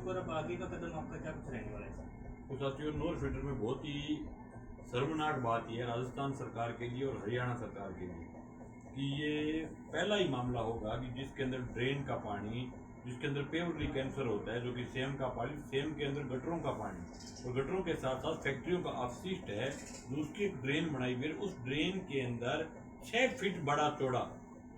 ऊपर अब आगे का कदम आपका क्या कुछ रहने वाला है? तो साथियों, नोर फीडर में बहुत ही शर्मनाक बात यह है राजस्थान सरकार के लिए और हरियाणा सरकार के लिए कि ये पहला ही मामला होगा कि जिसके अंदर ड्रेन का पानी, जिसके अंदर पेवरली कैंसर होता है, जो कि सेम का पानी, सेम के अंदर गटरों का पानी और गटरों के साथ साथ फैक्ट्रियों का अपशिष्ट है, जो उसकी एक ड्रेन बनाई हुई है। उस ड्रेन के अंदर 6 फीट बड़ा चौड़ा,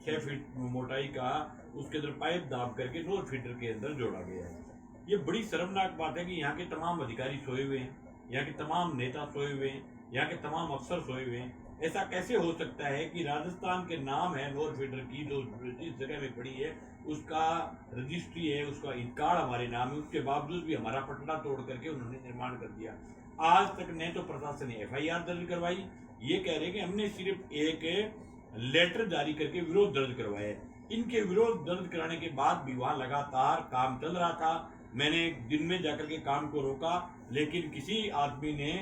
6 फीट मोटाई का उसके अंदर पाइप दाब करके नोर फीडर के अंदर जोड़ा गया है। ये बड़ी शर्मनाक बात है कि यहाँ के तमाम अधिकारी सोए हुए हैं, यहाँ के तमाम नेता सोए हुए हैं, यहाँ के तमाम अफसर सोए हुए हैं। ऐसा कैसे हो सकता है कि राजस्थान के नाम है नोर फीडर की, जो जिस जगह में पड़ी है उसका रजिस्ट्री है, उसका इंकार हमारे नाम है, उसके बावजूद भी हमारा पटना तोड़ करके उन्होंने निर्माण कर दिया। आज तक न तो प्रशासन ने FIR दर्ज करवाई, ये कह रहे कि हमने सिर्फ एक लेटर जारी करके विरोध दर्ज करवाया है। इनके विरोध दर्ज कराने के बाद भी वहां लगातार काम चल रहा था। मैंने दिन में जाकर के काम को रोका, लेकिन किसी आदमी ने,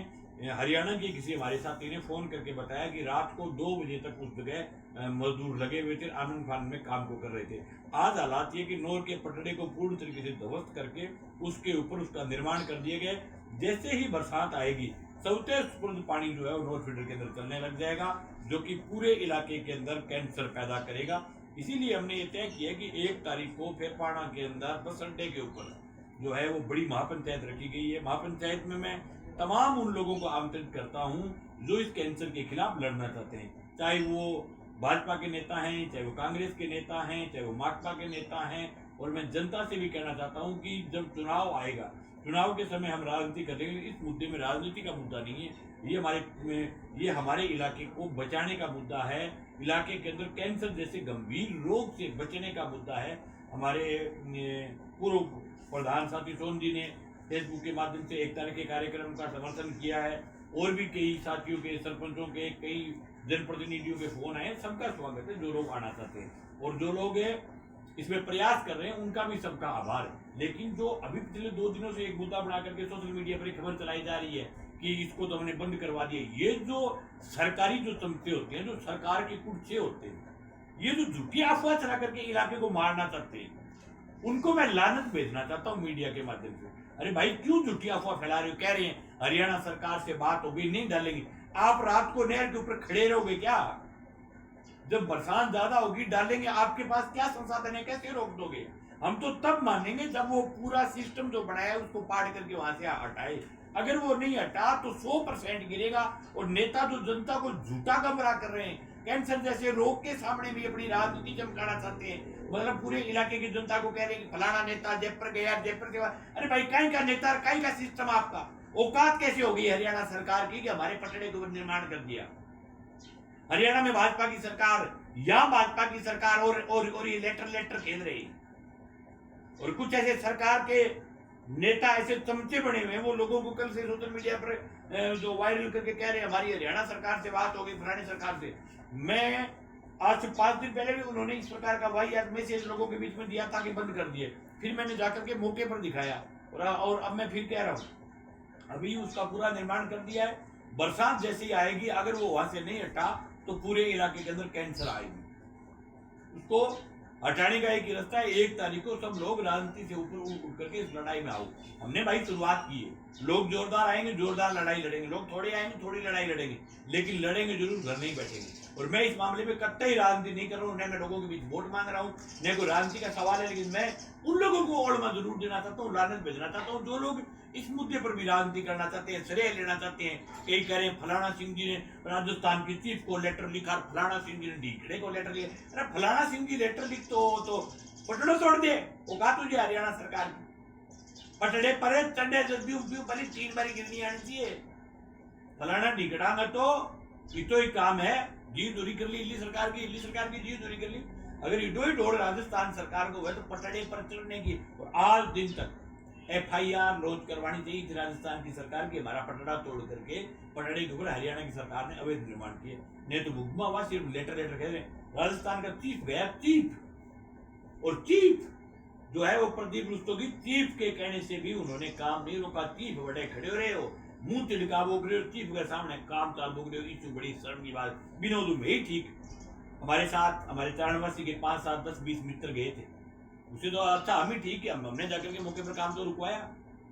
हरियाणा के किसी हमारे साथी ने फोन करके बताया कि रात को 2 बजे तक उस जगह मजदूर लगे हुए थे, आनंद फान में काम को कर रहे थे। आज हालात ये कि नोर के पटड़े को पूर्ण तरीके से ध्वस्त करके उसके ऊपर उसका निर्माण कर दिया गया। जैसे ही बरसात आएगी, सौते स्पुर्द पानी जो है वो नोर फीडर के अंदर चलने लग जाएगा, जो कि पूरे इलाके के अंदर कैंसर पैदा करेगा। इसीलिए हमने ये तय किया कि 1 तारीख को फेरपाड़ा के अंदर बस अड्डे के ऊपर जो है वो बड़ी महापंचायत रखी गई है। महापंचायत में मैं तमाम उन लोगों को आमंत्रित करता हूं जो इस कैंसर के खिलाफ लड़ना चाहते हैं, चाहे वो भाजपा के नेता हैं, चाहे वो कांग्रेस के नेता हैं, चाहे वो माकपा के नेता हैं। और मैं जनता से भी कहना चाहता हूं कि जब चुनाव आएगा, चुनाव के समय हम राजनीति करेंगे। इस मुद्दे में राजनीति का मुद्दा नहीं है, ये हमारे इलाके को बचाने का मुद्दा है। इलाके के अंदर कैंसर जैसे गंभीर रोग से बचने का मुद्दा है। हमारे पूर्व प्रधान साथी सोन जी ने फेसबुक के माध्यम से 1 तारीख के कार्यक्रम का समर्थन किया है, और भी कई साथियों के, सरपंचों के, कई जनप्रतिनिधियों के फोन आए। सबका स्वागत है जो लोग आना चाहते हैं, और जो लोग इसमें प्रयास कर रहे हैं उनका भी सबका आभार है। लेकिन जो अभी पिछले 2 दिनों से एक मुद्दा बना करके सोशल मीडिया पर एक खबर चलाई जा रही है कि इसको तो हमने बंद करवा दिया, ये जो सरकारी जो चमचे होते हैं, जो सरकार के कुर्से होते हैं, ये जो झूठी अफवाह चला करके इलाके को मारना चाहते हैं, उनको मैं लानत भेजना चाहता हूँ मीडिया के माध्यम से। अरे भाई, क्यों झूठी अफवाह फैला रहे हो? कह रहे हैं हरियाणा सरकार से बात होगी, नहीं डालेंगे। आप रात को नहर के ऊपर खड़े रहोगे क्या? जब बरसात ज्यादा होगी डालेंगे, आपके पास क्या संसाधन है, कैसे रोक दोगे? हम तो तब मानेंगे जब वो पूरा सिस्टम जो बनाया है उसको पाड़ करके वहां से हटाए। अगर वो नहीं हटा तो 100% गिरेगा। और नेता जो जनता को झूठा गमराह कर रहे हैं, कैंसर जैसे रोग के सामने भी अपनी राजनीति चमकाना चाहते हैं, मतलब पूरे इलाके की जनता को कह रहे हैं कि फलाना नेता जयपुर गया, जयपुर के बाद। अरे भाई, कहीं का नेता, कहीं का सिस्टम, आपका औकात कैसे होगी हरियाणा सरकार की कि हमारे पटड़े के ऊपर निर्माण कर दिया? हरियाणा में भाजपा की सरकार, या भाजपा की सरकार और ये लेटर खेल रही। और कुछ ऐसे सरकार के नेता ऐसे चमचे बने हुए हैं, वो लोगों को कल से सोशल मीडिया पर जो वायरल करके कह रहे हैं हमारी हरियाणा सरकार से बात हो गई, फलानी सरकार से। मैं आज से 5 दिन पहले भी उन्होंने इस प्रकार का वाहियात मैसेज लोगों के बीच में दिया था कि बंद कर दिए। फिर मैंने जाकर के मौके पर दिखाया, और अब मैं फिर कह रहा हूँ, अभी उसका पूरा निर्माण कर दिया है। बरसात जैसी आएगी, अगर वो वहां से नहीं हटा तो पूरे इलाके के अंदर कैंसर आएगी। उसको हटाने का एक ही रास्ता है, 1 तारीख को सब लोग राजनीति से ऊपर उठ करके इस लड़ाई में आओ। हमने भाई शुरुआत की है, लोग जोरदार आएंगे, जोरदार लड़ाई लड़ेंगे, लोग थोड़े आएंगे, थोड़ी लड़ाई लड़ेंगे, लेकिन लड़ेंगे जरूर, घर नहीं बैठेंगे। और मैं इस मामले में कतई राजनीति नहीं कर रहा हूँ, न मैं लोगों के बीच वोट मांग रहा हूँ, न कोई राजनीति का सवाल है। लेकिन मैं उन लोगों को ओढ़मा जरूर देना चाहता हूँ, लानत भेजना चाहता हूँ, जो लोग इस मुद्दे पर भी राजनीति करना चाहते हैं, श्रेय लेना चाहते हैं। एक कह रहे हैं फलाना सिंह जी ने राजस्थान की चीफ को लेटर लिखा, फलाना सिंह जी ने ढीकड़े को लेटर लिखा। अरे फलाना सिंह जी लेटर लिख तो पटड़ो तोड़ दे, वो कहा तुझे हरियाणा सरकार की पटड़े पर चंडे भली 3 बारी गिरनी आनी चाहिए। फलाना ढीकड़ांगा तो ही काम है, जी दूरी कर ली इल्ली सरकार की जी दूरी कर ली। अगर इडो ही ढोल राजस्थान सरकार को है तो पटड़े पर चढ़ने की। और आज दिन तक FIR लॉन्च करवानी चाहिए थी राजस्थान की सरकार की, हमारा पटड़ा तोड़ करके पटड़े के ऊपर हरियाणा की सरकार ने अवैध निर्माण किए। नहीं तो भुगमा हुआ, सिर्फ लेटर कह रहे हैं। राजस्थान का चीफ गया, चीफ, और चीफ जो है वो प्रदीप रुस्तोगी, चीफ के कहने से भी उन्होंने काम नहीं रोका। चीफ बड़े खड़े हो रहे हो, मुंह तिलका बोग रहे हो, चीफ के सामने काम चाल बोग रहे हो। इस बड़ी शर्म की बात। विनोद में ही ठीक, हमारे साथ हमारे चारणवासी के 5, 7, 10, 20 मित्र गए थे उससे तो अच्छा हम ही ठीक है, हमने जाकर के मौके पर काम तो रुकवाया।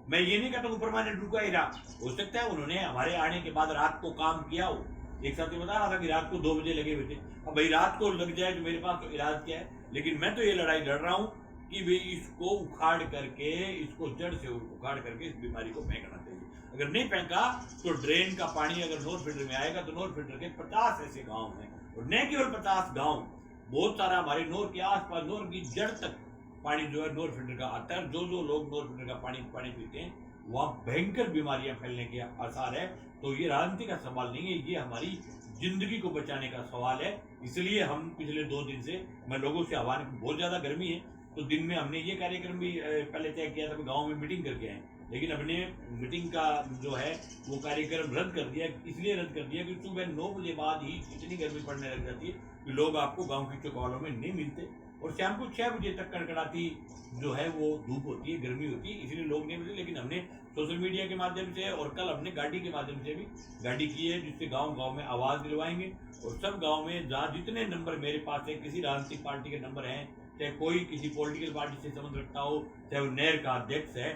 मैं ये नहीं कहता हूँ परमानेंट रुका ही रहा, हो सकता है उन्होंने हमारे आने के बाद रात को काम किया हो। एक साथी बता रहा था कि रात को 2 बजे लगे हुए थे। अब भाई रात को लग जाए तो मेरे पास तो इलाज क्या है, लेकिन मैं तो ये लड़ाई लड़ रहा हूँ कि भाई इसको उखाड़ करके, इसको जड़ से उखाड़ करके इस बीमारी को फेंकना चाहिए। अगर नहीं फेंका तो ड्रेन का पानी अगर नोर फिल्टर में आएगा तो नोर फिल्टर के 50 ऐसे गाँव हैं, और न केवल 50 गाँव, बहुत सारा हमारे नोर के आसपास, नोर की जड़ तक पानी जो है नोर फिल्टर का आता है। जो लोग नोर फिल्टर का पानी पीते हैं वहाँ भयंकर बीमारियां फैलने के आसार है। तो ये राजनीति का सवाल नहीं है, ये हमारी जिंदगी को बचाने का सवाल है। इसलिए हम पिछले 2 दिन से मैं लोगों से आह्वान, बहुत ज़्यादा गर्मी है तो दिन में हमने ये कार्यक्रम भी पहले तय किया था कि गाँव में मीटिंग करके आए, लेकिन हमने मीटिंग का जो है वो कार्यक्रम रद्द कर दिया। इसलिए रद्द कर दिया कि सुबह 9 बजे बाद ही इतनी गर्मी पड़ने लग जाती है कि लोग आपको गाँव की चौपालों में नहीं मिलते, और शाम को 6 बजे तक कड़कड़ाती जो है वो धूप होती है, गर्मी होती है, इसलिए लोग नहीं मिलते। लेकिन हमने सोशल मीडिया के माध्यम से और कल हमने गाड़ी के माध्यम से भी गाड़ी की है, जिससे गांव-गांव में आवाज़ दिलवाएंगे। और सब गांव में जहाँ जितने नंबर मेरे पास है, किसी राजनीतिक पार्टी के नंबर हैं, चाहे कोई किसी पॉलिटिकल पार्टी से संबंध रखता हो, चाहे वो नहर का अध्यक्ष है,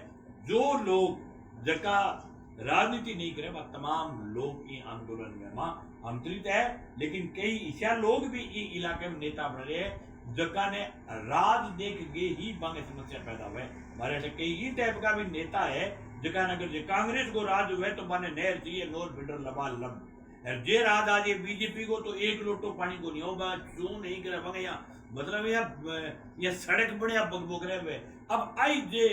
जो लोग जगह राजनीति नहीं करे वह तमाम लोग ये आंदोलन में आमंत्रित है। लेकिन कई ईशा लोग भी इलाके में नेता बन रहे हैं, जगह ने राज देख के ही बांगे समस्या पैदा हुआ है। हमारे ऐसे कई टाइप का भी नेता है जगह नगर जे कांग्रेस को राज हुए तो माने नहर चाहिए, नोर फिल्टर लबा लब जे राज आज बीजेपी को तो 1 लोटो पानी को नहीं होगा, क्यों नहीं करे बांगे यहाँ, मतलब यह सड़क बढ़िया बग रहे हुए। अब आई जे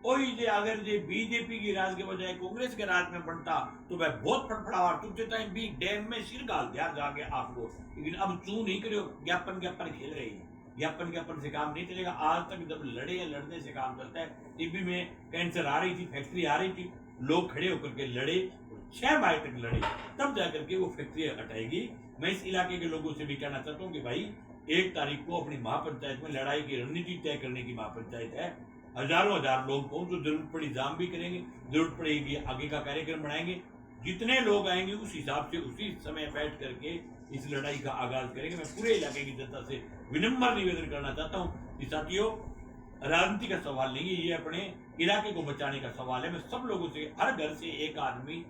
ओई जे अगर जे बीजेपी की राज के बजाय कांग्रेस के राज में बनता तो वह बहुत फटफड़ावा तुझे टाइम भी डैम में सिर गाल दिया जाके आपको। लेकिन अब क्यों नहीं करो, ज्ञापन खेल रही है, ज्ञापन से काम नहीं चलेगा। आज तक जब लड़े या लड़ने से काम चलता है। टीबी में कैंसर आ रही थी, फैक्ट्री आ रही थी, लोग खड़े होकर के लड़े, 6 माह तक लड़े, तब जाकर के वो फैक्ट्री हटाएगी। मैं इस इलाके के लोगों से भी कहना चाहता हूँ कि भाई 1 तारीख को अपनी महापंचायत में लड़ाई की रणनीति तय करने की महापंचायत है। हजारों लोग पहुंचो, जरूरत पड़ी जाम भी करेंगे, जरूरत पड़ेगी आगे का कार्यक्रम बनाएंगे। जितने लोग आएंगे उस हिसाब से उसी समय बैठ करके इस लड़ाई का आगाज करेंगे। मैं पूरे इलाके की जनता से विनम्र निवेदन करना चाहता हूँ कि साथियों, राजनीति का सवाल नहीं है, ये अपने इलाके को बचाने का सवाल है। मैं सब लोगों से, हर घर से एक आदमी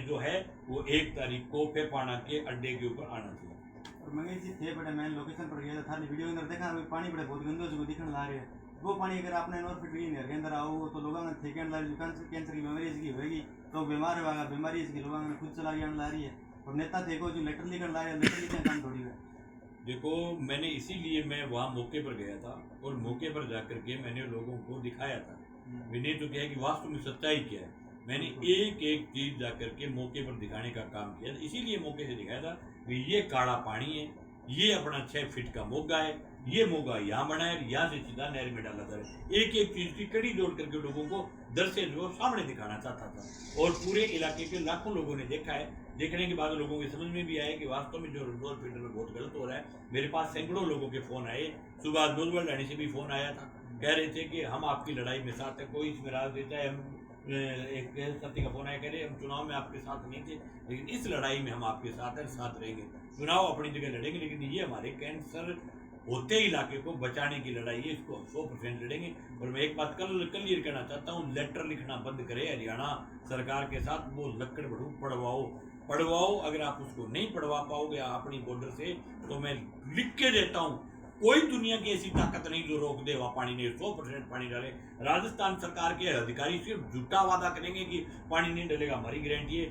जो है वो 1 तारीख को फेपाना के अड्डे के ऊपर आना चाहिए। और मैं जी थे बड़े, मैं लोकेशन पर गया था, वीडियो के अंदर देखा पानी बड़े बहुत गंदे जो दिखने ला रहे हैं। वो पानी अगर आपने नोर फिल्टर नहर के अंदर आओ तो लोगों ने ठेके ला रही, कैंसर की बीमारी इसकी होगी तो बीमार होगा, बीमारी इसकी लोगों ने खुद चला के ला रही है। और नेता देखो जो लेटर लिखने ला रहे हैं, लेटर लिखने काम थोड़ी है। देखो, मैंने इसीलिए मैं वहाँ मौके पर गया था और मौके पर जाकर के मैंने लोगों को दिखाया था। मैंने तो क्या कि वास्तव में सच्चाई क्या है, मैंने एक चीज जाकर के मौके पर दिखाने का काम किया। इसीलिए मौके से दिखाया था कि ये काला पानी है, ये अपना 6 फीट का मोगा है, ये मोगा यहाँ बना है, यहाँ से सीधा नहर में डाला था। एक चीज की कड़ी जोड़ करके लोगों को दरअसल जो सामने दिखाना चाहता था। और पूरे इलाके के लाखों लोगों ने देखा है। देखने के बाद लोगों के समझ में भी आया कि वास्तव में जो नोर फिल्टर में बहुत गलत हो रहा है। मेरे पास सैकड़ों लोगों के फोन आए, सुभाष नोजवाल रानी से भी फोन आया था, कह रहे थे कि हम आपकी लड़ाई में साथ है, कोई इसमें राज देता है। हम एक सत्य का फोन आया, कह रहे हम चुनाव में आपके साथ नहीं थे, लेकिन इस लड़ाई में हम आपके साथ है, साथ रहेंगे। चुनाव अपनी जगह लड़ेंगे, लेकिन ये हमारे कैंसर होते इलाके को बचाने की लड़ाई है, इसको 100% लड़ेंगे। और मैं एक बात क्लियर करना चाहता हूँ, लेटर लिखना बंद करे हरियाणा सरकार के साथ। वो लक्कड़ बढ़ू पढ़वाओ, अगर आप उसको नहीं पढ़वा पाओगे अपनी बॉर्डर से, तो मैं लिख के देता हूँ, कोई दुनिया की ऐसी ताकत नहीं जो रोक दे वहाँ पानी नहीं, 100% पानी डाले। राजस्थान सरकार के अधिकारी सिर्फ झूठा वादा करेंगे कि पानी नहीं डलेगा, हमारी गारंटी है।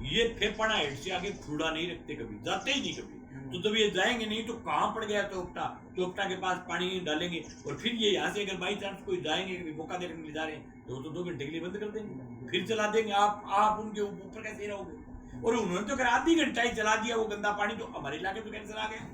ये फेफड़ा हेड से आगे खुड़ा नहीं रखते, कभी जाते ही नहीं कभी। तो जब ये जाएंगे नहीं तो कहाँ पड़ गया चोपटा के पास पानी नहीं डालेंगे। और फिर ये यहाँ से अगर बाई चांस कोई जाएंगे, मौका देखने के लिए जा रहे हैं, तो 2 घंटे के लिए बंद कर देंगे, फिर चला देंगे। आप उनके ऊपर कैसे रहोगे? और उन्होंने तो अगर आधी घंटा ही चला दिया वो गंदा पानी, तो हमारे इलाके तो कैंसर आ गया,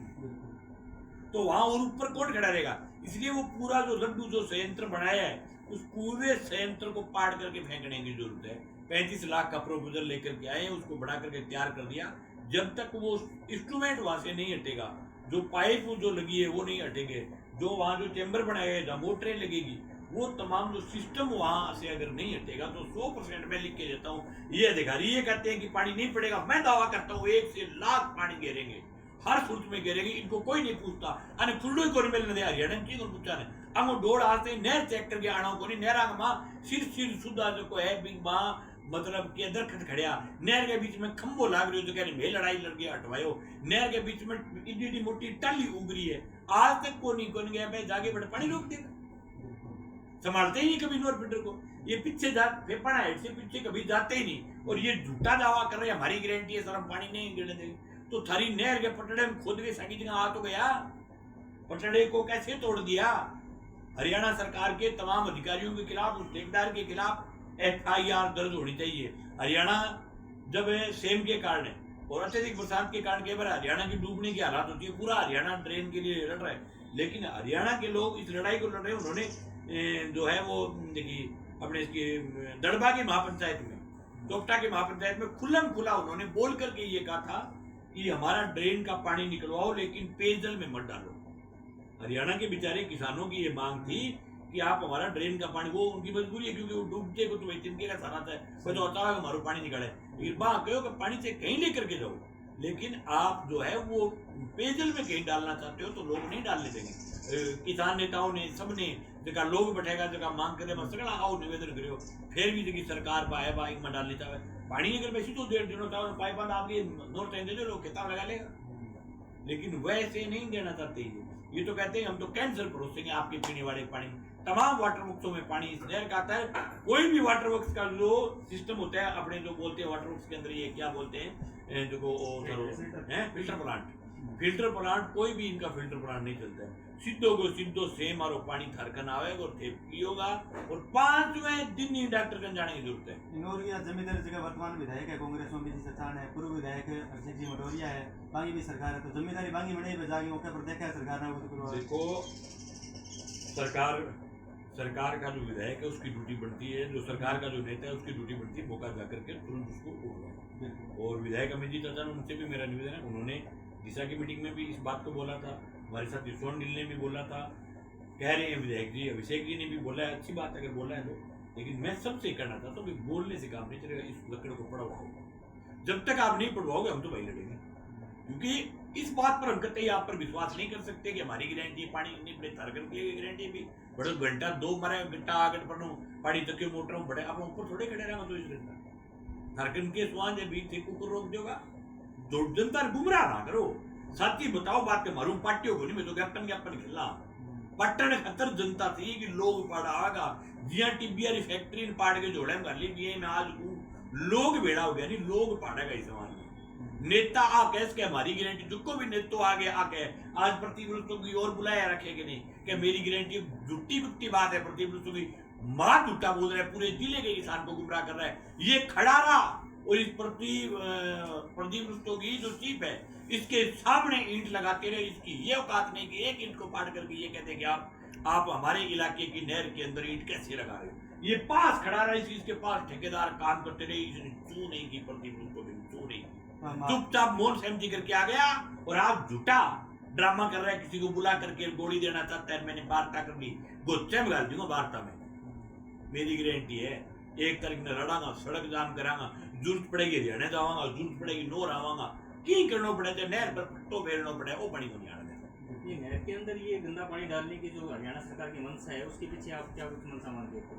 तो वहां और ऊपर कौन खड़ा रहेगा? इसलिए वो पूरा जो लड्डू जो संयंत्र बनाया है, उस पूरे संयंत्र को पाड़ करके फेंकने की जरूरत है। 35 लाख का प्रपोजल लेकर के आए, उसको बढ़ा करके तैयार कर दिया। जब तक वो इंस्ट्रूमेंट वहां से नहीं हटेगा, जो पाइप जो लगी है वो नहीं हटेंगे, जो वहां जो चैम्बर बनाया है, जहाँ मोटरें लगेगी, वो तमाम जो सिस्टम वहां से अगर नहीं हटेगा, तो 100% मैं लिख के देता हूँ। ये अधिकारी ये कहते हैं कि पानी नहीं पड़ेगा, मैं दावा करता हूँ 1 से लाख पानी घेरेंगे, हर सूरत में गिरेगी, इनको कोई नहीं पूछता। अने खुल्लू ही कोनी मिलने दे हरियाणा की कोन पूछा ने अंगो डोड़ आते नहर चेक करके आना कोनी नहरा मा सिर सुधा जो को है बिग मां मतलब के दरखत खड़िया नहर के बीच में खंभो लाग रही हो जो कहने में लड़ाई लड़ गया हटवायो नहर के बीच में इडी मोटी टाली उग रही है आज तक कोनी गया भाई जाके बड़े पानी रोक देगा संभालते ही नहीं कभी नोर फिल्टर को ये पीछे जा फेफड़ा हेड से पीछे कभी जाते ही नहीं और ये झूठा दावा कर रहे हैं हमारी गारंटी है सर हम पानी नहीं गिरने देंगे तो थारी नहर के पटड़े में खोद के साकी जगह आ तो गया पटड़े को कैसे तोड़ दिया हरियाणा सरकार के तमाम अधिकारियों के खिलाफ उस ठेकेदार के खिलाफ FIR दर्ज होनी चाहिए हरियाणा जब सेम के कारण और अत्यधिक बरसात के कारण कई बार हरियाणा की डूबने की हालात होती है पूरा हरियाणा ड्रेन के लिए लड़ रहा है लेकिन हरियाणा के लोग इस लड़ाई को लड़ रहे हैं उन्होंने जो है वो देखिए अपने इसके दड़बा की महापंचायत में टोकटा की महापंचायत में खुल्लम खुला उन्होंने बोल करके ये कहा था कि हमारा ड्रेन का पानी निकलवाओ लेकिन पेयजल में मत डालो हरियाणा के बेचारे किसानों की ये मांग थी कि आप हमारा ड्रेन का पानी वो उनकी मजबूरी है क्योंकि वो डूबते को तो वही तिनके का सहारा था वो तो होता है हमारा पानी निकाले लेकिन वहां कहो कि पानी से कहीं लेकर के जाओ लेकिन आप जो है वो पेयजल में कहीं डालना चाहते हो तो लोग नहीं डालने देंगे किसान नेताओं ने सबने जगह लोग बैठेगा जगह मांग करे सगड़ा आओ निवेदन करो फिर भी जगह सरकार पाए बाइक में डालनी चाहे पानी अगर वैसे तो देर दिनों चाहे पाइप आपके नोट चाहिए दे लोग किताब लगा लेगा लेकिन वैसे नहीं देना चाहते ये तो कहते हैं हम तो कैंसर परोसेंगे आपके पीने वाले पानी तमाम वाटर वर्क्सों में पानी इस नहर का आता है कोई भी वाटर वर्क्स का जो सिस्टम होता है अपने जो बोलते हैं वाटर वर्क्स के अंदर ये क्या बोलते हैं जो फिल्टर प्लांट कोई भी इनका फिल्टर प्लांट नहीं चलता है सीधो को सीधो सेम और पानी थरकन आवेगा और थे पियोगा और 5वें दिन ही डॉक्टर कन जाने की जरूरत है इनोर की जमींदार जगह वर्तमान विधायक है कांग्रेस में बीजी सचान है पूर्व विधायक अभिषेक जी मटोरिया है बाकी भी सरकार है तो जिम्मेदारी बाकी बने जाके मौके पर देखा है सरकार ने वो तो देखो सरकार का जो विधायक है उसकी ड्यूटी बनती है जो सरकार का जो नेता है उसकी ड्यूटी बनती है मौका जाकर के तुरंत उसको उठवाए और विधायक अमित जी चाचा उनसे भी मेरा निवेदन है उन्होंने दिशा की मीटिंग में भी इस बात को बोला था हमारे साथ यशवंत गिल ने भी बोला था कह रहे हैं विधायक जी अभिषेक जी ने भी बोला है अच्छी बात अगर बोला है तो लेकिन मैं सबसे कहना चाहता हूँ बोलने से काम नहीं चलेगा इस लकड़ को पढ़वाओ जब तक आप नहीं पढ़वाओगे हम तो वही लड़ेंगे क्योंकि इस बात पर हम कतई आप पर विश्वास नहीं कर सकते कि हमारी गारंटी पानी नहीं बड़े थारकन की गारंटी भी बड़े घंटा 2 मरे घंटा आगे पर पानी तक के मोटर बड़े आप ऊपर थोड़े खड़े रहेंगे तो इस घंटा थारकन के स्वान जब बीच से कुकर रोक देगा जो जनता गुमराह ना करो साथी बताओ बात के मारू पार्टियों को नहीं मैं तो ज्ञापन खिला पट्टन खतर जनता थी कि लोग पढ़ागा जिया टिबिया फैक्ट्री पाड़ के जोड़े कर ली में आज लोग बेड़ा हो गया नहीं लोग पाड़ेगा इस समाज में नेता आ कैस के हमारी गारंटी जिसको भी नेतो आगे आके आज प्रतिपुरुषों की और बुलाया रखेगी नहीं कि मेरी गारंटी झूठी बुट्टी बात है प्रतिपुरुषों की मां झूठा बोल रहा है पूरे जिले के किसान को गुमराह कर रहा है ये खड़ा रहा और इस प्रतिपुरुषों की जो चीफ है इसके सामने ईंट लगाते रहे इसकी ये औकात नहीं कि एक ईंट को पाड़ करके ये कहते कि आप हमारे इलाके की नहर के अंदर ईंट कैसे लगा रहे हो ये पास खड़ा रहा इसके पास ठेकेदार काम करते रहे इसने चू नहीं की प्रतिपुरुषों को चू नहीं चुपचाप मोन सहमति करके आ गया और आप झूठा ड्रामा कर रहे हैं किसी को बुला करके गोली देना चाहता है मैंने वार्ता कर ली गोच्चे में डाल दूंगा वार्ता में मेरी गारंटी है 1 तारीख में लड़ांगा सड़क जाम करांगा जरूरत पड़ेगी हरियाणा जावांगा जरूरत पड़ेगी नोर आवांगा की करना पड़े तो नहर पर पट्टो फेरना पड़े वो पानी को नहीं आना ये नहर के अंदर ये गंदा पानी डालने की जो हरियाणा सरकार की मंशा है उसके पीछे आप क्या कुछ मंशा मानते हो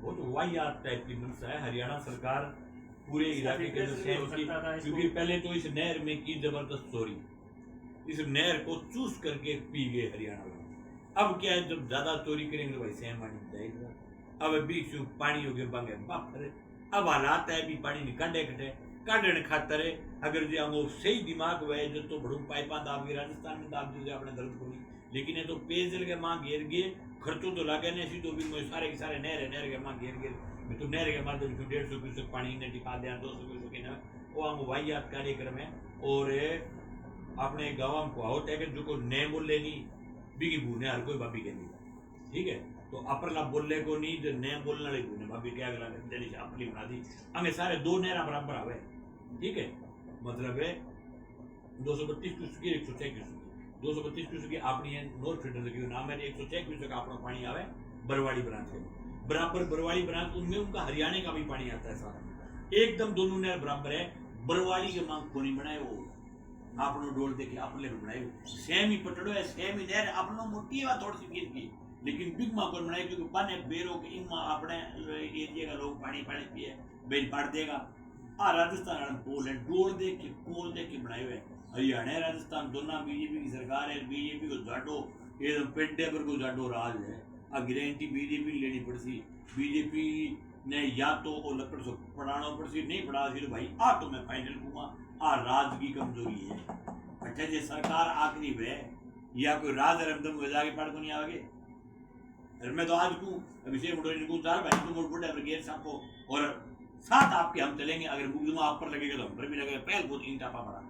वो तो वाहियात टाइप की मंशा है हरियाणा सरकार पूरे इलाके के अंदर क्योंकि पहले तो इस नहर में की जबरदस्त चोरी इस नहर को चूस करके पी गए हरियाणा वाले अब क्या है जब ज्यादा चोरी करेंगे भाई सहम पानी जाएगा अब बीच पानी हो गए बंगे बाप करे अब हालात है भी पानी निकाले कटे काटने खातर अगर जो हम सही दिमाग हुआ है जो तो बड़ू पाइपा दाब गए राजस्थान में दाब दीजिए अपने दर्द को नहीं लेकिन ये तो पेयजल के माँ घेर गए खर्चों तो लगे नहीं सी तो भी सारे के सारे नहर के माँ घेर गए मैं तो नहर के माध्यम से 150 क्यूसेक पानी ने टिका दिया 200 क्यूसेक ना वो हम वाहियात कार्यक्रम है और अपने गाँव को होता है कि जो को नए बोले नहीं बिगी भूने हर कोई भाभी कहनी ठीक है तो अपरला बोलने को नहीं जो नए बोलने वाले भूने भाभी क्या गला जल्दी से अपनी बना दी हमें सारे 2 नहर बराबर आवे ठीक है मतलब है 232 क्यूसेक 106 क्यूसेक 232 क्यूसेक की अपनी है नोर फिल्टर की नाम है 106 क्यूसेक अपना पानी आवे बरवाड़ी ब्रांच के बराबर बरवाड़ी ब्रांच उनमें उनका हरियाणा का भी पानी आता है सारा एकदम दोनों नहर बराबर है बरवाड़ी के मांग को नहीं बनाए वो आपनो डोल देखे अपने को बनाए सेम ही पटड़ो है सेम ही देर अपनो मोटी है थोड़ी सी गिर की लेकिन बिग मा को बनाए क्योंकि पाने बेरो के इन मा अपने एरिया का लोग पानी पानी पिए बेल पाड़ देगा आ राजस्थान वाला पोल है पोल देख के बनाए हुए हरियाणा राजस्थान दोनों बीजेपी की सरकार है बीजेपी को जाटो ये पेड्डे पर को जाटो राज है आ गारंटी बीजेपी लेनी पड़ती बीजेपी ने या तो वो लकड़ से पढ़ाना पड़ती नहीं पढ़ा सी तो भाई आ तो मैं फाइनल कहूँगा आ राज की कमजोरी है अच्छा जे सरकार आखिरी है या कोई राज रमदम वजह के पाड़ को नहीं आगे अरे मैं तो आज को अभिषेक मुटोरी को चार भाई तुम बुढ़े ब्रिगेड साहब को और साथ आपके हम चलेंगे अगर मुकदमा आप पर लगेगा तो हम पर भी लगेगा पहल बहुत ईंटा पड़ा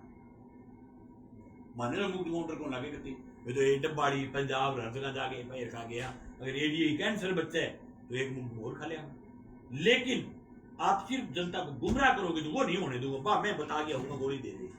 माने मुकदमा उधर को लगे करती ये तो ये डब्बाड़ी पंजाब हर जगह जाके पैर खा गया अगर एडीए कैंसर बच्चा है तो एक मुंह और खा लिया लेकिन आप सिर्फ जनता को गुमराह करोगे तो वो नहीं होने दूंगा बा मैं बता गया हूँ गोली दे दे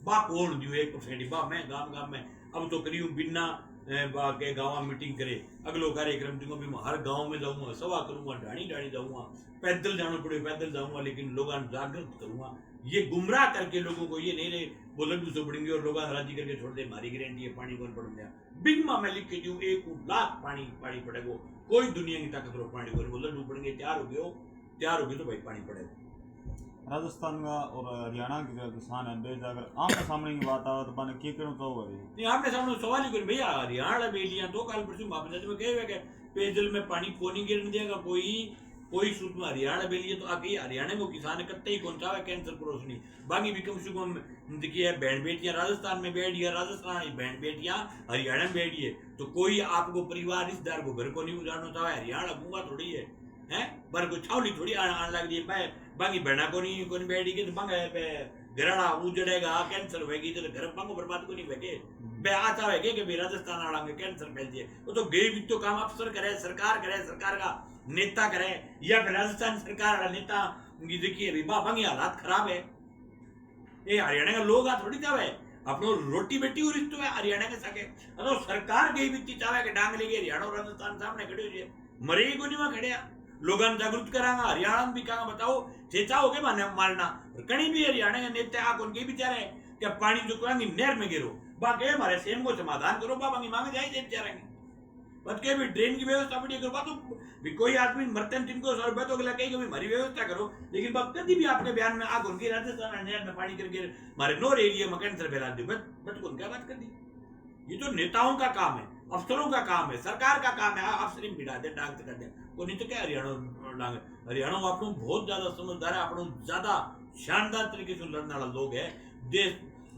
बा कौन दियो 1% बा मैं गांव में अब तो करी बिना के गाँव में मीटिंग करे अगलो कार्यक्रम दूंगा भी हर गांव में जाऊंगा सभा करूंगा ढाणी जाऊंगा पैदल जाना पड़े पैदल जाऊंगा लेकिन लोगों जागृत करूंगा ये गुमराह करके लोगों को ये नहीं रहे वो लड्डू से पड़ेंगे और लोग राजी करके छोड़ दे मारी गारंटी है पानी कौन पड़ गया बिग मा मैं लिख के दूं 1 लाख पानी पड़ेगा कोई दुनिया की ताकत रो पानी को लड्डू पड़ेंगे तैयार हो गए तो भाई पानी पड़ेगा राजस्थान का और हरियाणा के जो किसान है बेजा अगर आमने सामने की बात आवे तो बने के करो तो होगा नहीं आपने सामने सवाल ही कोई भैया हरियाणा बेलियां दो काल परसों वापस में कहे हुए पेयजल में पानी को नहीं गिरने देगा कोई सूद में हरियाणा बेलिए तो आगे हरियाणा में किसान कत्ते ही कौन सा कैंसर पर रोशनी बाकी भी कम से कम देखिए बहन बेटियां राजस्थान में बैठी है राजस्थान बहन बेटियां हरियाणा में बैठी है तो कोई आपको परिवार रिश्तेदार को घर को नहीं उजाड़ना चाहे हरियाणा गूंगा थोड़ी है हैं पर कोई छावली थोड़ी आने लग रही है बाकी बहना को नहीं बैठी तो बंग घराड़ा उजड़ेगा कैंसर होगी तो घर बंगो बर्बाद को नहीं बैठे बे आता है कि भी राजस्थान वाला में कैंसर फैलती है वो तो गई भी तो काम अफसर करे सरकार का नेता करे या फिर राजस्थान सरकार वाला नेता देखिए अभी बाबा हालात खराब है ये हरियाणा का लोग आ थोड़ी चाहे अपनो रोटी बेटी और रिश्तो है हरियाणा के सके तो सरकार गई भी चाहे कि डांग लेके हरियाणा और राजस्थान सामने खड़े हुए मरेगी को नहीं वहां खड़े लोगों जागरूक करांगा हरियाणा में भी कहा बताओ चेचा हो गए माने मारना कहीं भी हरियाणा के नेता आ उनके बेचारे क्या पानी जो कहेंगे नहर में गिरो बाकी हमारे सेम को समाधान करो बाबा की मांग जाए बेचारेंगे बट के भी ट्रेन की व्यवस्था बढ़िया करो तो भी कोई आदमी मरते हैं जिनको सौ रुपए तो अगला कहीं कभी हमारी व्यवस्था करो लेकिन बात कभी भी आपके बयान में आग उनकी राजस्थान नहर में पानी करके हमारे नोर एरिया में कैंसर फैला दी बट कौन क्या बात कर दी ये तो नेताओं का काम है अफसरों का काम है सरकार का काम है अफसर बिठा दे डाक कर दे वो नहीं तो क्या हरियाणा आपको बहुत ज्यादा समझदार है आपको ज्यादा शानदार तरीके से लड़ने वाला लोग है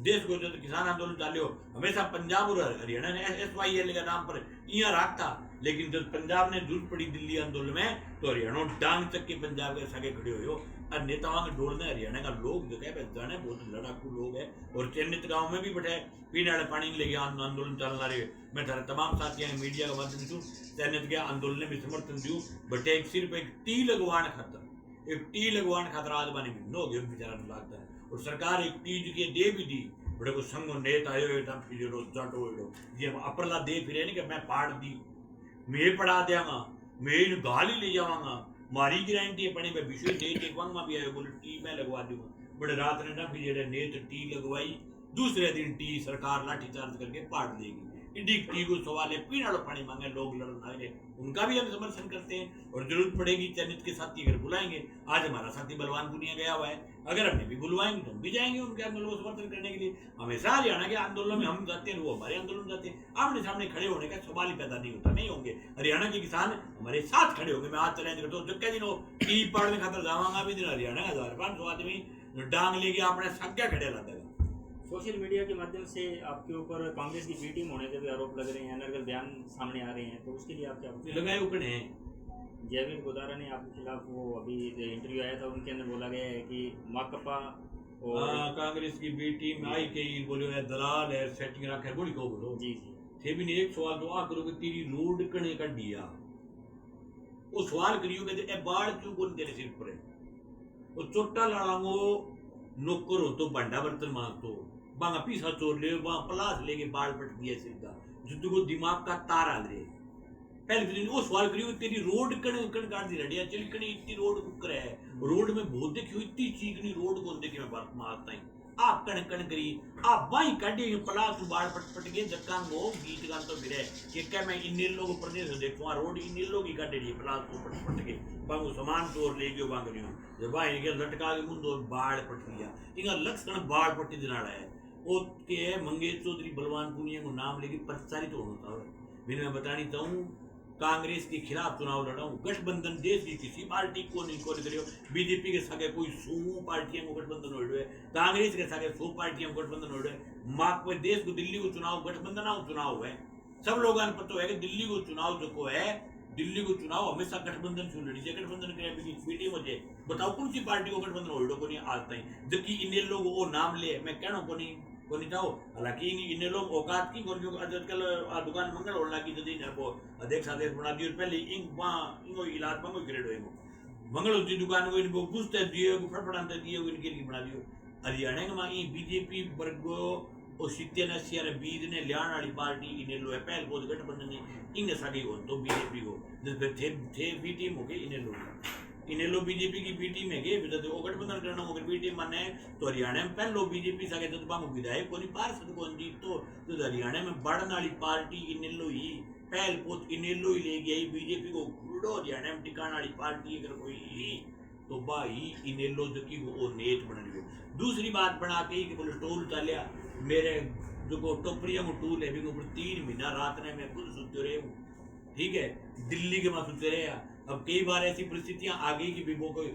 देश को जो किसान आंदोलन चालियो हमेशा पंजाब और हरियाणा ने SYL का नाम पर यहाँ रखता लेकिन जब पंजाब ने जरूरत पड़ी दिल्ली आंदोलन में तो हरियाणा डांग तक के पंजाब के सगे खड़े हो और नेताओं के डोलने हरियाणा का लोग जो है जाने बहुत लड़ाकू लोग है और चयनित गाँव में भी बैठे पीने वाले पानी लेके आंदोलन चलना रहे मैं थारे तमाम साथियों ने मीडिया का माध्यम से चयनित के आंदोलन में भी समर्थन दूं बटे सिर्फ एक टी लगवाने खातर आज बने नो गए बेचारा लगता है और सरकार एक टीज के दे भी दी बड़े को संग नेता आयो एकदम फिर जाटो ये अपरला दे फिरे नहीं कि मैं पाड़ दी मैं पढ़ा देगा मैं इन गाल ही ले जाऊंगा मारी गारंटी अपने में विशेष दे टेकवांग में भी आयो बोले टी मैं लगवा दूंगा बड़े रात ने ना फिर नेत टी लगवाई दूसरे दिन टी सरकार लाठीचार्ज करके पाड़ देगी इडिक टी को सवाल है पीने वाला पानी मांगे लोग लड़ना है उनका भी हम समर्थन करते हैं और जरूरत पड़ेगी चयनित के साथी अगर बुलाएंगे आज हमारा साथी बलवान पुनिया गया हुआ है अगर हमें भी बुलवाएंगे तो हम भी जाएंगे उनके आंदोलन को समर्थन करने के लिए हमेशा हरियाणा के आंदोलन में हम जाते हैं वो हमारे आंदोलन जाते हैं आमने सामने खड़े होने का सवाल ही पैदा नहीं होता नहीं होंगे हरियाणा के किसान हमारे साथ खड़े होंगे मैं आज चैलेंज करता हूँ जब दिन हो टी पाड़ने खातर जावांगा भी दिन हरियाणा का 1500 आदमी डांग लेके अपने सग्या खड़े ला देगा सोशल मीडिया के माध्यम से आपके ऊपर कांग्रेस की बी टीम होने के भी आरोप लग रहे हैं अनर्गल बयान सामने आ रहे हैं तो उसके लिए आप क्या लगाए उकड़े हैं जयवीर गोदारा ने आपके खिलाफ वो अभी इंटरव्यू आया था उनके अंदर बोला गया है कि माकपा और कांग्रेस की बी टीम आई के बोलो है दलाल है सेटिंग रखा है बोली को बोलो जी थे भी नहीं एक सवाल तो आ करो कि तेरी रोड कने कर दिया वो सवाल करियो कि ए बाढ़ क्यों कोन तेरे सिर पर है वो चोटा लड़ांगो नौकर हो तो बंडा बर्तन मांग तो बांगा पीसा चोर ले वहां पलास लेके बाल पट दिया सीधा जिद्दू को दिमाग का तार आ रहे पहले दिन वो सवाल करियो तेरी रोड कण काट दी रडिया चिलकनी इतनी रोड कुकर है रोड में बहुत देखी इतनी चीकनी रोड कौन देखी मैं बात मारता ही आप कण कण करी आप बाई काटी पलास बाड़ पट पट के जक्का गो गीत गान तो फिरे कि क्या मैं इन लोग प्रदेश देखो रोड इन लोग ही काटे दी पलास को पट पट के बांगो सामान तोड़ ले गयो बांगरियो जब बाई के लटका के मुंडो बाड़ पट लिया इनका लक्षण बाड़ पट्टी दिनाड़ा है ओ के मंगेश चौधरी बलवान पुनिया को नाम लेके प्रचारित होता है। मैं बतानी चाहूँ कांग्रेस के खिलाफ चुनाव लड़ाऊं गठबंधन देश की किसी पार्टी को नहीं करियो बीजेपी के साथ कोई 100 पार्टियां को गठबंधन हो रहे कांग्रेस के साथ 100 पार्टियां को गठबंधन हो रहे माँ को देश को दिल्ली को चुनाव गठबंधन चुनाव है सब लोगों को पता है कि दिल्ली को चुनाव जो है दिल्ली को चुनाव हमेशा गठबंधन से लड़ी गठबंधन के मीटिंग हो जाए बताओ कौन सी पार्टी को गठबंधन हो को नहीं आज तक जबकि इन लोग वो नाम ले मैं कहना को नहीं चाहो हालांकि इन लोग औकात की और आजकल दुकान मंगल होने लगी जदी वो अध्यक्ष आदेश बना दियो पहले इनको इलाज मंगो ग्रेड हो मंगल होती दुकान को इनको पूछते दिए को फटफटाते दिए इनके लिए बना दियो हरियाणा में ई बीजेपी वर्गो और 70-80 बीज ने लियाण वाली पार्टी इन्हें लो है पहल बहुत गठबंधन ने इनने सागी हो तो बीजेपी को जब थे बी टीम हो गई इन्हें लो बीजेपी की बी टीम है के जब वो गठबंधन करना होगा बी टीम माने तो हरियाणा में पहले बीजेपी सागे जब बांगो विधायक कोनी पार्षद को जीत तो हरियाणा में बढ़न वाली पार्टी इन्हें लो ही पहल पोत इन्हें लो ही ले गई बीजेपी को घुड़ो हरियाणा में टिकाने वाली पार्टी अगर कोई तो भाई इन्हें लो जो की वो नेत बन रही दूसरी बात बना के कि बोले टोल चालिया मेरे जो टोपरिया को टूल है ऊपर 3 महीना रात ने मैं खुद सुते रहे हूँ ठीक है दिल्ली के वहां सुते रहे अब कई बार ऐसी परिस्थितियां आ गई कि वो कोई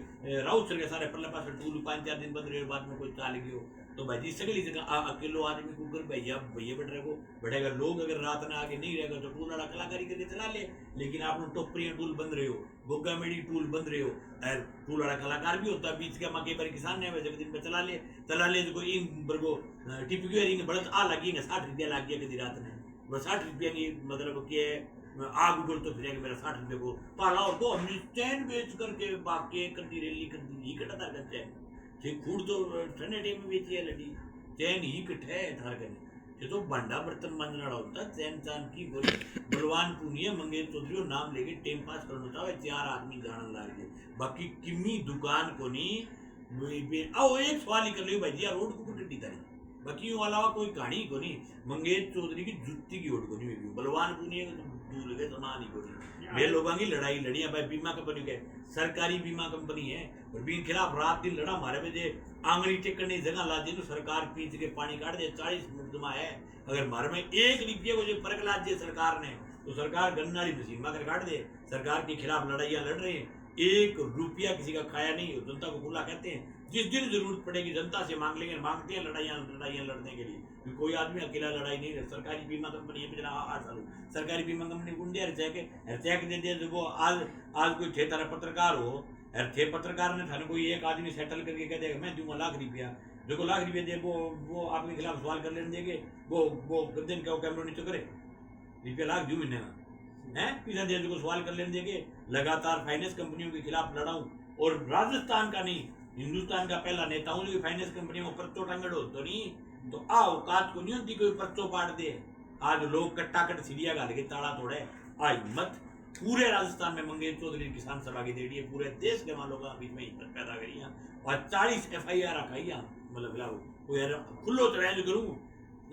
राउत सर के सारे पल्ले पास टूल 5-4 दिन बंद रहे बाद में कोई चाल गयो तो भाई जी सगली जगह अकेलो आदमी को कर भैया बैठ रहे को बैठेगा लोग अगर रात में आगे नहीं रहेगा तो टूल वाला कलाकारी करके चला ले लेकिन आप टोपरिया टूल बंद रहे हो गोगा मेडी टूल बंद रहे हो टूल वाला कलाकार भी होता है बीच का मके पर किसान ने दिन में चला ले जो इन बरगो टिपिक रिंग बढ़त आ लगी 60 रुपया लग गया कभी रात में बस 60 रुपया की मतलब के आग उगल तो फिर मेरा 60 रुपये को पाला और को हमने स्टैंड बेच करके बाकी करती रैली करती ही कटा था करते ठीक फूड तो ठंडे टाइम में बेची है लड़ी चैन ही कटे है थार करने ये तो बंडा बर्तन मांझना होता चैन चांद की बोली बलवान पुनिया मंगेश चौधरी नाम लेके टाइम पास करना था 4 आदमी जान लग गए बाकी किमी दुकान को नहीं आओ एक सवाल ही कर लियो भाई जी रोड को कटी तारी बाकी अलावा कोई कहानी को नहीं मंगेश चौधरी की जुत्ती की ओट को नहीं बलवान पुनिया दूर के समान ही को नहीं वे लोगों की लड़ाई लड़ी भाई बीमा कंपनी के सरकारी बीमा कंपनी है और बीन खिलाफ रात दिन लड़ा हमारे में आंगली टेकने जगह ला दी तो सरकार पीछ के पानी काट दे 40 मुकदमा है अगर हमारे में 1 रुपये को जो फर्क ला दिए सरकार ने तो सरकार गन्ना वाली मशीन में काट दे सरकार के खिलाफ लड़ाइयाँ लड़ रहे हैं 1 रुपया किसी का खाया नहीं जनता को खुला कहते हैं जिस दिन जरूरत पड़ेगी जनता से मांग लेंगे मांगते हैं लड़ाइयाँ लड़ने के लिए कोई आदमी अकेला लड़ाई नहीं है सरकारी बीमा कंपनी है पिछला 8 साल सरकारी बीमा कंपनी को चेक दे दिया देखो आज कोई थे तारा पत्रकार हो थे पत्रकार ने थाने कोई एक आदमी सेटल करके कह देगा मैं दूंगा लाख रुपया जो को लाख रुपया दे वो आपके खिलाफ सवाल कर लेने देंगे वो दिन का कैमरा नीचे करे रुपया लाख दू महीने में है पिछले देश को सवाल कर लेने देंगे लगातार फाइनेंस कंपनियों के खिलाफ लड़ाऊं और राजस्थान का नहीं हिंदुस्तान का पहला नेता हूँ जो फाइनेंस कंपनियों को पर्चो टंगड़ हो तो नहीं तो आओ काज को नहीं होती कोई पर्चो पाट दे आज लोग कट्टा कट सीढ़िया गाल के ताड़ा तोड़े आई मत पूरे राजस्थान में मंगेश चौधरी किसान सभा की देड़ी है पूरे देश के मालों का बीच में हिम्मत पैदा करी और 40 FIR रखाई मतलब कोई खुल्लो चढ़ाई करूँ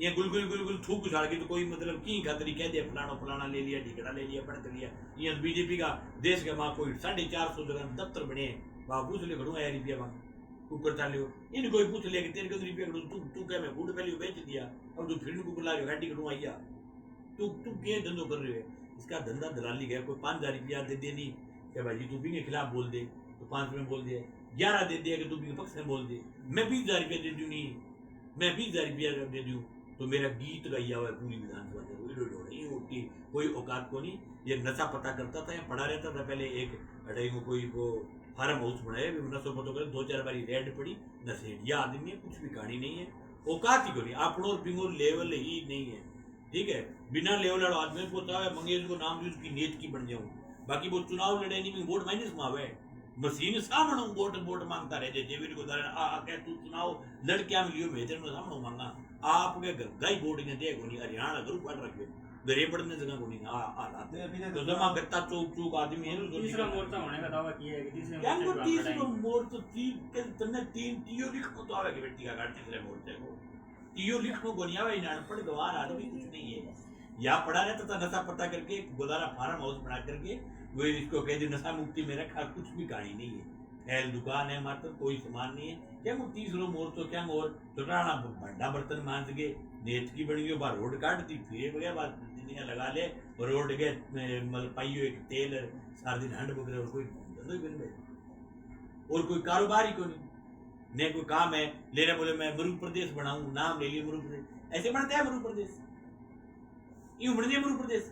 ये गुल थूक उछाड़ के तो कोई मतलब की खातरी कह दिया फलाना ले लिया ढिकड़ा ले लिया पढ़ कर लिया ये बीजेपी का देश के माँ कोई 450 जगह दफ्तर बने पूछ ले खड़ू आया रुपया वहाँ कुकर चाले इन कोई पूछ लिया कि तेरे को रुपया खड़ू तू क्या मैं फूड पहले बेच दिया अब तू फिर को बुला रही गाड़ी खड़ू आइया तू क्या धंधो कर रहे हो इसका धंधा दलाली गया कोई 5,000 रुपया दे दे नहीं क्या भाई जी तू भी के खिलाफ बोल दे तो 5 में बोल दिया 11 दे दिया कि तू भी पक्ष में बोल दे मैं 20,000 रुपया दे दूँ नहीं मैं 20,000 रुपया दे दूँ तो मेरा गीत गैया हुआ है पूरी विधानसभा से कोई औकात को नहीं ये नशा पता करता था या पढ़ा रहता था पहले एक अढ़ाई को कोई वो फार्म हाउस बनाया नशो पतो कर 2-4 बारी रेड पड़ी नशे ये आदमी है कुछ भी कहानी नहीं है औकात ही को नहीं अपनों बिंगो लेवल ही नहीं है ठीक है बिना लेवल वाला आदमी को है मंगेश को नाम दी उसकी नेत की बन जाऊँ बाकी वो चुनाव लड़े नहीं वोट माइनस में आवे मशीन सामने वोट मांगता रहे जेवीर को कह तू चुनाव लड़ क्या मिलियो भेजर में सामने मांगा आपके गई वोट ने देखो नहीं हरियाणा ग्रुप पढ़ रखे गरे पड़ने जगह को नहीं हालात तो अभी तो जमा गत्ता चौक चौक आदमी है तो तीसरा मोर्चा होने का दावा किया है कि तीसरे क्या मोर्चे वो पे आप तीसरा लड़ाएंगे। मोर्चा तीन के तने तीन टीओ लिख को तो आवे के बेटी का काट तीसरे मोर्चे को टीओ लिख को गोनिया वे ना पढ़ गवार आदमी कुछ नहीं है या पढ़ा रहता था नशा पता करके गोदारा फार्म हाउस बना करके वो इसको कह दी नशा मुक्ति में रखा कुछ भी कहानी नहीं है फैल दुकान है मात्र कोई सामान नहीं है क्या वो तीसरो मोर्चो क्या और छोटाना भंडा बर्तन मांज के नेत की बन गई बार रोड काट दी फिर बगैर बात दुनिया लगा ले और रोड के मतलब पाइयो एक तेल सार दिन हंड बकरे और कोई धंधो ही बन गए और कोई कारोबार ही कोई नहीं ने कोई काम है ले रहे बोले मैं मरु प्रदेश बनाऊं नाम ले लिया मरु प्रदेश ऐसे बनते हैं मरु प्रदेश यूं बन दिया मरु प्रदेश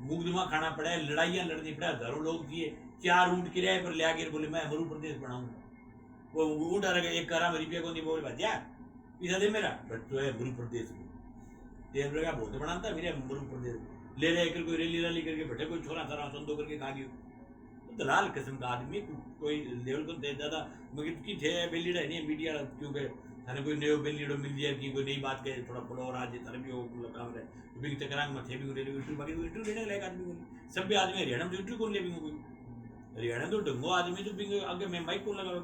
मुकदमा खाना पड़ा है लड़ाइयां लड़नी पड़ा हजारों लोग दिए 4 ऊंट किराए पर ले आके बोले मैं मरु प्रदेश बनाऊंगा वो ऊंट आ रहा एक करा रुपया को नहीं बोले भैया पैसा दे मेरा बच्चों है मरु प्रदेश में 13 रुपये का बहुत बनाता है मेरे मरु प्रदेश ले रहे कोई रैली रैली करके बैठे कोई छोरा सारा संदो करके खा गयो दलाल किस्म का आदमी कोई लेवल को दे ज्यादा मगर की थे बेलीड़ा नहीं मीडिया क्योंकि थाने कोई नयो बेलीड़ो मिल जाए कि कोई नई बात कहे थोड़ा पड़ो और आज थाने भी वो काम रहे तो भी चक्रांग में थे भी ले इंटरव्यू बाकी इंटरव्यू लेने लायक आदमी को सब भी आदमी हरियाणा में इंटरव्यू कौन ले भी कोई हरियाणा तो ढंगो आदमी तो बिंग आगे मैं माइक कौन लगा वो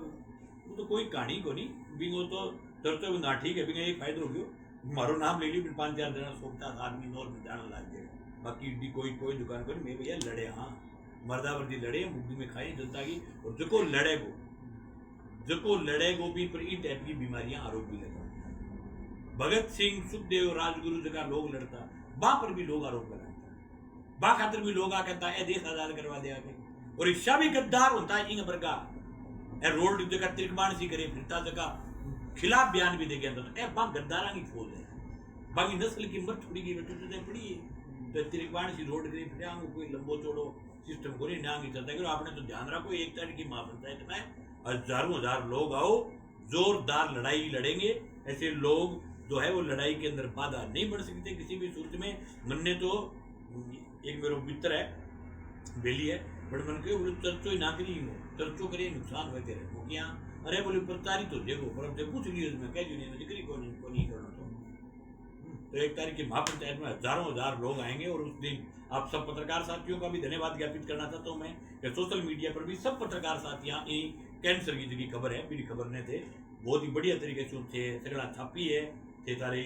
तो कोई कहानी को नहीं बिंगो तो चर्चा ना ठीक है बिंग एक फायदा हो गयो मारो नाम ले लियो 5-4 जना सोचता आदमी नॉर में जाने लग गए बाकी कोई दुकान पर मैं भैया लड़े हाँ मर्दावर्दी लड़े मुक्ति में खाई जनता की और जो लड़े को भी पर इन टाइप की बीमारियां आरोप भी लगा भगत सिंह सुखदेव राजगुरु जगह लोग लड़ता बा पर भी लोग आरोप लगाता बा खातर भी लोग कहता है देश आजाद करवा दिया और रिक्शा भी गद्दार होता है इन वर्गा ए रोड जगह तिरकमान सी करे फिरता जगह खिलाफ बयान भी दे गया तो ए बा गद्दारा की खोल है बाकी नस्ल की मत थोड़ी की बेटे पड़ी है तो तिरकमान सी रोड करे फिर कोई लंबो चौड़ो सिस्टम को नहीं नांग चलता है आपने तो ध्यान रखो 1 तारीख की महापंचायत में हजारों हजार लोग आओ जोरदार लड़ाई लड़ेंगे ऐसे लोग जो है वो लड़ाई के अंदर बाधा नहीं बढ़ सकते किसी भी सूरत में मनने तो एक मेरा मित्र है बेली है बट मन के बोले चर्चो ही ना करी हो चर्चो करे नुकसान होते रहे वो क्या अरे बोले प्रचारित हो देखो पर अब पूछ लियो मैं कह नहीं जिक्र को नहीं करना तो 1 तारीख की महापंचायत में हजारों हजार लोग आएंगे और उस दिन आप सब पत्रकार साथियों का भी धन्यवाद ज्ञापित करना चाहता हूँ मैं कि सोशल मीडिया पर भी सब पत्रकार साथियाँ कैंसर की जगह खबर है मेरी खबर ने थे बहुत ही बढ़िया तरीके से थे सगड़ा छापी है थे तारी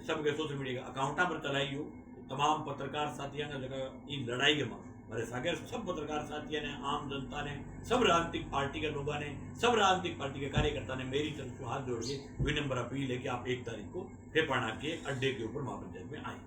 सबके सोशल मीडिया का अकाउंटा पर चलाई हो तमाम पत्रकार साथियों का जगह इन लड़ाई के मारे सागर सब पत्रकार साथियों ने आम जनता ने सब राजनीतिक पार्टी के लोगों ने सब राजनीतिक पार्टी के कार्यकर्ता ने मेरी तरफ से हाथ जोड़ के विनम्र अपील है कि आप 1 तारीख को फेफाना के अड्डे के ऊपर महापंचायत में आए।